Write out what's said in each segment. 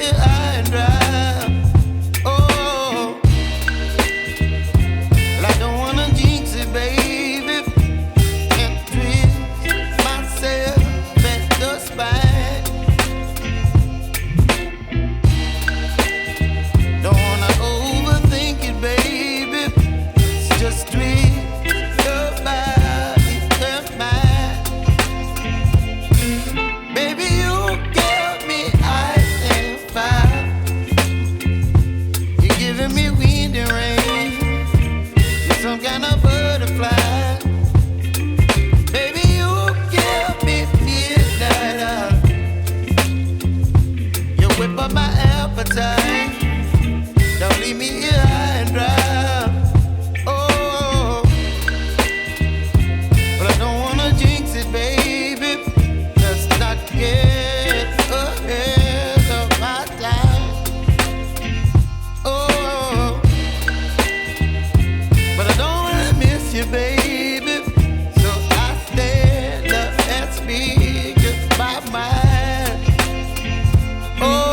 here high and dry. Oh, well, I don't wanna jinx it, baby, and twist myself at the spine. Don't wanna overthink it, baby. It's just twist your body and mine. Baby, you give me ice and fire. You're giving me wind and rain. You're some kind of butterfly. Baby, you give me midnight. You whip up my appetite. Don't leave me here high and dry. Oh, but I don't wanna jinx it, baby. Let's not get ahead of my time. Oh, but I don't wanna miss you, baby. So I stand up and speak my mind. Oh.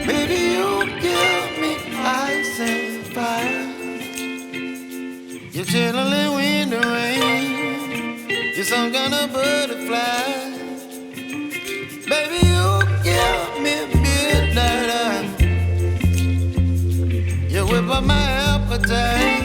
Baby, you give me ice and fire. You're chilling wind and rain. You're some kind of butterfly. Baby, you give me midnight. You whip up my appetite.